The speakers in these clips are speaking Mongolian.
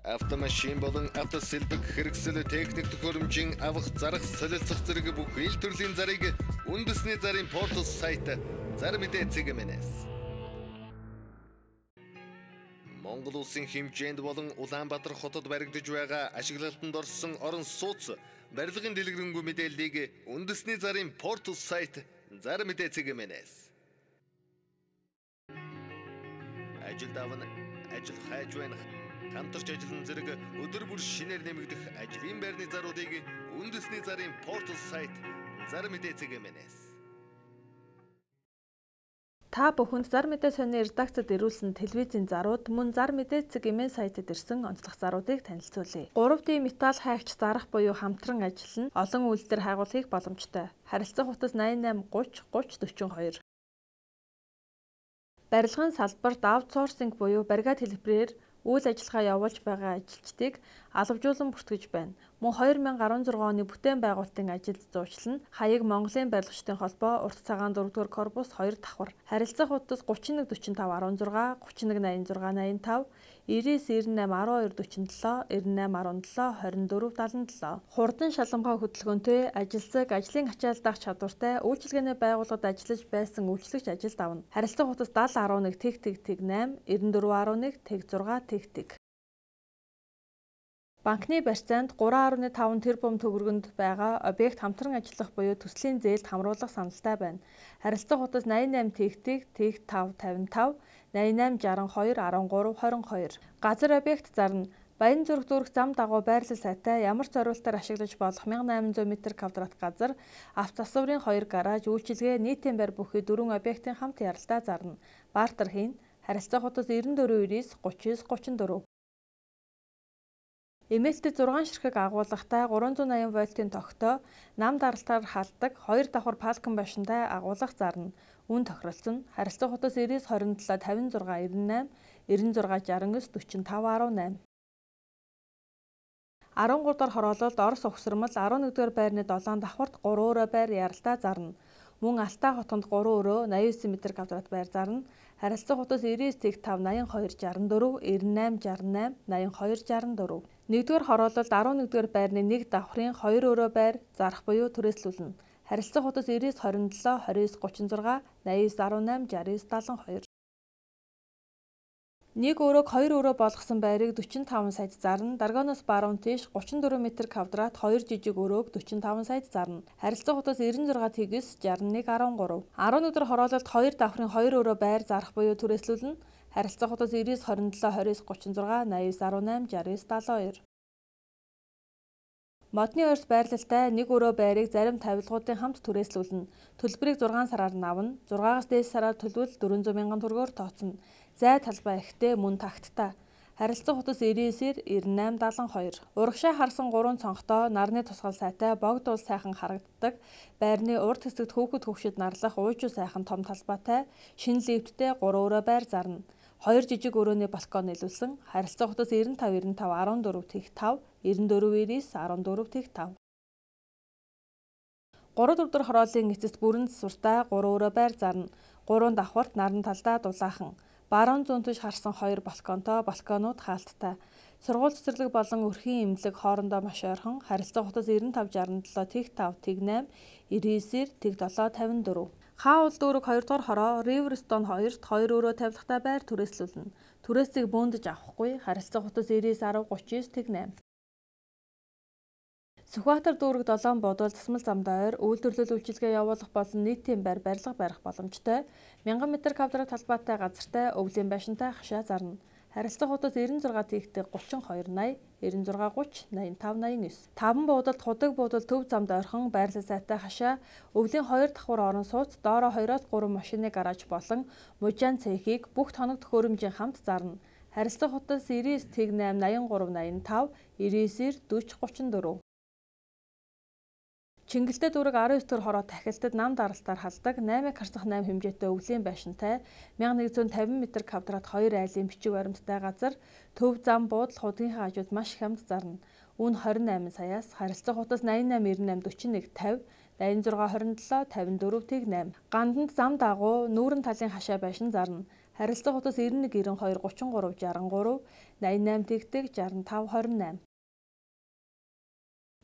Автомашин болон автосэлбэг хэрэгсэл техник төхөөрөмжийн авах зарах солилцох зэрэг бүх ил төрлийн зарыг үндэсний зарын портал сайт Зар мэдээ цэгмэнээс Монгол улсын хэмжээнд болон Улаанбаатар хотод баригдаж байгаа ашиглалтанд орсон орон сууц барилгын дэлгэрэнгүй мэдээллийг үндэсний зарын портал сайт Зар мэдээ цэгмэнээс ажил давна ажил хайж байна. Хамтарч ажиллан зэрэг өдөр бүр шинээр нэмэгдэх ажлын байрны заруудыг үндэсний зарын портал сайт Зар мэдээ цэгмэнээс Та бүхэнд Зар мэдээ сонины редакцид ирүүлсэн телевизийн зарууд мөн Зар мэдээ цэгмэн сайтад ирсэн онцлог заруудыг танилцуулъя. 3D металл хайгч зарах буюу хамтран ажиллана олон үйлдэл хайгуулахыг боломжтой. Харилцах утас 88 30 30 42. Барилгын салбарт аутсорсинг буюу баригад хэлбэрээр үйл ажиллагаа явуулж байгаа ажилчдыг алавжуулан бүртгэж байна. Мөн 2016 оны бүтээн байгуулалтын ажилд зуучлал нь Хаяг Монголын барилгачдын холбоо урт цагаан 4-р корпус 2 давхар. Харилцах утас 31 45 16 31 86 85 99 98 12 47 98 17 24 77. Хурдан шалгамгай хөдөлгөөнтэй ажилсаг ажлын ачаал дах чадвартай үйлчилгээний байгууллагад ажиллаж байсан үйлчлэгч ажилд авна. Харилцах утас 70 11 тэг 8 94 11 тэг 6 тэг. Банкны барьцаанд 3.5 тэрбум төгрөгөнд байгаа объект хамтран ажиллах буюу төслийн зээлд хамруулах саналтай байна. Харилцах утас 88 тэг 5 55 88 62 13 22. Газар объект зарна. Баянзүрх дүүрэх зам дагуу байрлал сайтай ямар ч зориулалтаар ашиглаж болох 1800 м2 газар, авто засварын 2 гараж, үйлчилгээ, нийтийн байр бүхий 4 объектын хамт яралтай зарна. Бартер хийн. Харилцах утас 94 99 39 34. Эмээлтэд 6 ширхэг агуулгатай 380 вольтын тогтоо нам даралтаар халдаг 2 давхар палкан башинтай агуулга зарна. Үн тохиролцсон. Харилцах утас 99 27 56 98 96 69 45 18. 13 дахь хороололд Орос угсармал 11-р байрны 7 давхарт 3 өрөө байр яралтай зарна. Мөн Алтай хотонд 3 өрөө 89 м2 байр зарна. Харилцах утас 99 тэг 5 82 64 98 68 82 64. 1-р хороололд 11-р байрны 1 давхрын 2 өрөө байр зарах буюу түрээслүүлнэ. Харилцах утас 99 27 29 36 89 18 69 72. Нэг өрөөг 2 өрөө болгосон байрыг 45 сая зарна. Даргоноос баруун тийш 34 м2 2 жижиг өрөөг 45 сая зарна. Харилцах утас 96 тэгс 61 13. 11-р хороололд 2 давхрын 2 өрөө байр зарах буюу түрээслүүлнэ. Харилцах утас 99 27 29 36 89 18 69 72. Модны ойрт байрлалтай нэг өрөө байрыг зарим тавилгуудын хамт түрээслүүлнэ. Төлбөрийг 6 сараар авна. 6-аас дээш сараар төлбөл 400 мянган төгрөгөөр тооцно. Зай талбай ихтэй мөн тагттай. Харилцах утас 99 98 72. Урагшаа харсан 3 цонхтой нарны тусгал сайтай богд уул сайхан харагддаг. Байрны урд хэсэгт хүүхэд хөвгшөд нарлах уужуу сайхан том талбайтай шинэ лифттэй 3 өрөө байр зарна. 2 жижиг өрөөний балкон нийлүүлсэн. Харилцах утас 95 95 14 тэг 5 94 99 14 тэг 5. 3-4 дахь хорооллын эцэст бүрэн засвартай 3 өрөө байр зарна. 3 давхарт нарны талдаа дулаахан. Баруун зүүн тийш харсан 2 балконтой, балконууд хаалттай. Сургууль цэцэрлэг болон өрхийн эмнэлэг хоорондоо маш ойрхон. Харилцах утас 95 67 тэг 5 тэг 8 99 тэг 7 54. Хаул дүүрэг 2 дугаар хороо Riverstone 2-т 2 өрөө тавилгатай байр түрээслүүлнэ. Түрээсийг бөөндөж авахгүй. Харилцах утас 99 10 39 тэг 8. Сүхбаатар дүүрэг 7 бодвол засмал замдаа ойр үйлдвэрлэл үйлчилгээ явуулах болон нийтийн байр барилга барих боломжтой 1000 м2 талбайтай газартай өвлийн байшинтай хашаа зарна. Харилцах утас 96 тэгтэй 32 80 96 30 85 89. 5 буудалд худаг буудал төв замд ойрхон байрлал сайтай хашаа өвлийн 2 давхар орон сууц доороо 2-3 машины гараж болон мужаан цехийг бүх тоног төхөөрөмжийн хамт зарна. Харилцах утас 99 тэг 8 83 85 99 40 34. Чингэлтэй дүүрэг 19 дэх хороо тахилтад нам даралтаар халдаг 8 карцах 8 хэмжээтэй өвлийн байшинтай 1150 м2 2 айлын бичиг баримттай газар төв зам буудал худгийнхаа хажууд маш их хамт зарна. Үн 28 саяас харилцах утас 88 98 41 50 86 27 54 тэг 8. Ганданд зам дагуу нүүрэн талын хашаа байшин зарна. Харилцаа хотод 91 92 33 63 88 тэгтэг 65 28.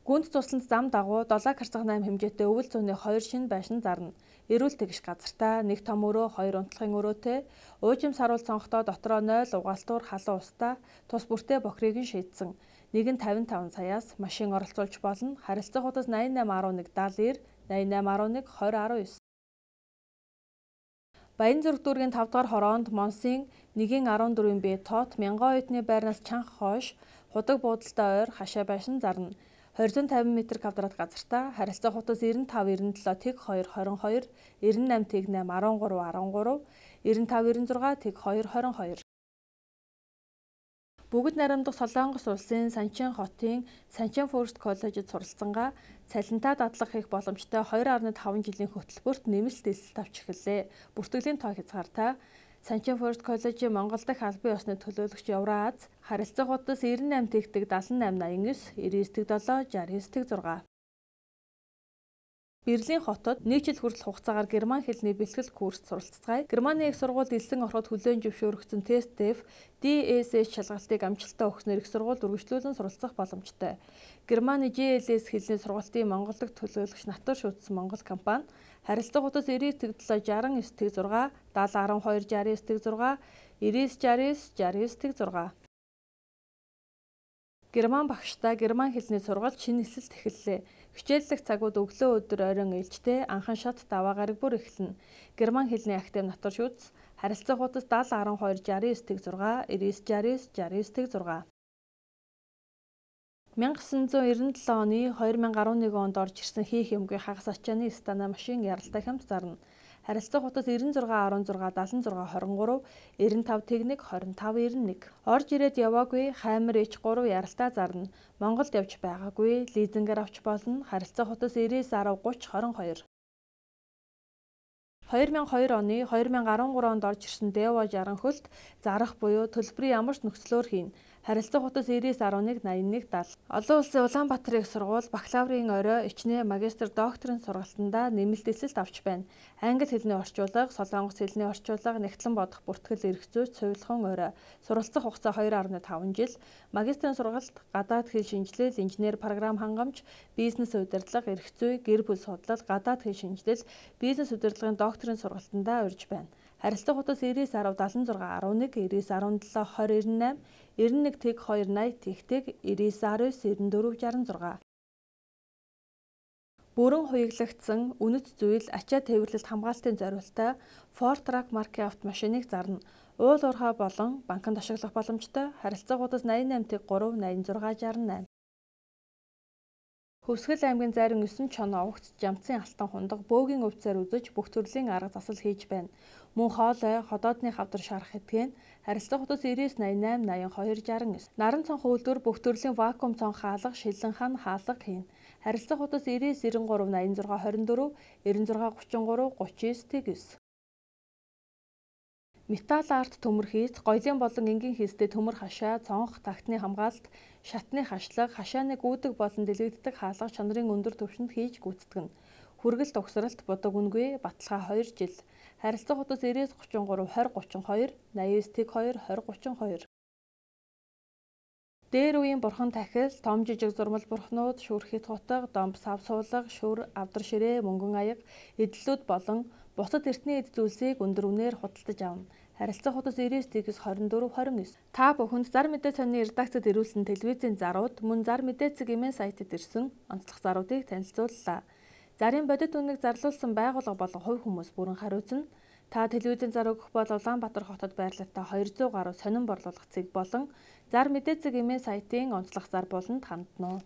Гүнд тусланд зам дагуу 7/8 хэмжээтэй өвөл зууны 2 шинэ байшин зарна. Эрүүл тэгш газартаа 1 том өрөө, 2 унтлахын өрөөтэй, уужим саруул цонхтой дотроо 0 угаалтуур халуун устай тус бүртээ бохирыг нь шийдсэн. Нэг нь 55 саяас машин оролцуулж болно. Харилцаа хотод 8811 70 8811 2019. Баянзүрх дүүргийн 5 дугаар хороонд Монсын 1-14 б тоот мянган оюутны байрнаас чанга хойш худаг буудалтай ойр хашаа байшин зарна. 250 м2 газартаа харилцаа хотод 95 97 тэг 2 22 98 тэг 8 13 13 95 96 тэг 2 22. Бүгд найрамдах Солонгос улсын Санчин хотын Санчин Форст коллежид суралцсангаа цалинтаа дадлага хийх боломжтой 2.5 жилийн хөтөлбөрт нэмэлт эсэлт авч эхэллээ. Бүртгэлийн тоо хязгаартай Санчин Форст коллежийн Монгол дахь албан ёсны төлөөлөгч Евраз харилцаа хотод 98 тэгтэг 78 89 99 7 69 6. Берлин хотод нэг жил хүртэл хугацаагаар герман хэлний бэлтгэл курст суралцгаая. Германы их сургуульд элсэн ороход хүлээн зөвшөөрөгдсөн тест DSS шалгалтыг амжилттай өгснээр их сургуульд үргэлжлүүлэн суралцах боломжтой. Германы GLS хэлний сургалтын Монгол дахь төлөөлөгч Натур шүтсэн Монгол компани харилцаа хотод 90 тэг 7 69 тэг 6 70 12 69 тэг 6 99 69 тэг 6. Герман багштай герман хэлний сургалт шинэ эсэлт эхэллээ. Хичээллэх цагууд өглөө өдөр оройн ээлжтэй анхан шат даваа гараг бүр эхэлнэ. Герман хэлний актив Натур шүтс харилцаа хотод 70 12 69 тэг 6 99 69 69 тэг 6. 1997 оны 2011 онд орж ирсэн хийх юмгүй хагас ачааны стана машин яралтай хамт зарна. Харилцаа хотод 96 16 76 23 95 тэгнэг 25 91. Орж ирээд яваагүй Хаймер H3 яралтай зарна. Монголд явж байгаагүй лизингээр авч болно. Харилцаа хотод 99 10 30 22. 2002 оны 2013 онд орж ирсэн Дэва жаранхөлт зарах буюу төлбөрийн ямар ч нөхцлөөр хийн. Харилцаа хотод 99 11 81 70. Олон улсын Улаанбаатар их сургууль бакалаврын орой ичнээ магистр докторийн сургалтандаа нэмэлт эсэлт авч байна. Англи хэлний орчуулга, солонгос хэлний орчуулга, нэгтлэн бодох бүртгэл эрх зүйч цувилхан орой. Суралцах хугацаа 2.5 жил. Магистрийн сургалт гадаад хэл шинжилэл, инженер програм хангамж, бизнес удирдлага, эрх зүй, гэр бүл судлал, гадаад хэл шинжилэл, бизнес удирдлагын докторийн сургалтандаа урьж байна. Харилцаа хотод 99 10 76 11 99 17 20 98 91 тэг 280 тэгтэг 99 19 94 66. Бүрэн хуйглагдсан үнэт зүйл ачаа тээвэрлэлт хамгаалтын зориултай Ford Truck маркийн автомашиныг зарна. Уул уурхай болон банкнд ашиглах боломжтой. Харилцаа хотод 88 тэг 3 86 68. Хөвсгөл аймгийн зарим 9 чоноо огт жамцын алтан хундаг бөөгийн өвцөөр үзэж бүх төрлийн арга засал хийж байна. Мөн хоолой, ходоодны хавдар шарах эдгээр харилцаа хотод 99 88 82 69. Наран цонх үйлдвэр бүх төрлийн вакуум цонх хаалга, шилэн хан хаалга хийн. Харилцаа хотод 99 93 86 24 96 33 39 9. Металл арт төмөр хийц, гоёлын болон энгийн хийстэй төмөр хашаа, цонх, тагтны хамгаалалт, шатны хашлага, хашааны гүйдэг болон дэлгэгддэг хаалга чанарын өндөр түвшинд хийж гүйцэтгэнэ. Хүргэлт угсралт будаг үнгүй баталгаа 2 жил. Харилцаа хотод 99 33 20 32 89 тэг 2 20 32. Дээр үеийн бурхан тахил, том жижиг зурмал бурхнууд, шүрхит хутга, домб сав суулга, шүр, авдар ширээ, мөнгөн аяга, эдлүүд болон бусад эртний эд зүйлсийг өндөр үнээр худалдаж авна. Харилцаа хотод 99 тэгс 24 29. Та бүхэнд Зар мэдээ сонины редакцид ирүүлсэн телевизийн зарууд мөн Зар мэдээ цэг эмээн сайтад ирсэн онцлог заруудыг танилцууллаа. Зарын бодит үнэг зарлуулсан байгууллага болон хувь хүмүүс бүрэн хариуцна. Та телевизийн зар өгөх бол Улаанбаатар хотод байрлалтай 200 гаруй сонин борлуулах цэг болон Зар мэдээ цэг эмээн сайтын онцлог зар буланд хандна уу.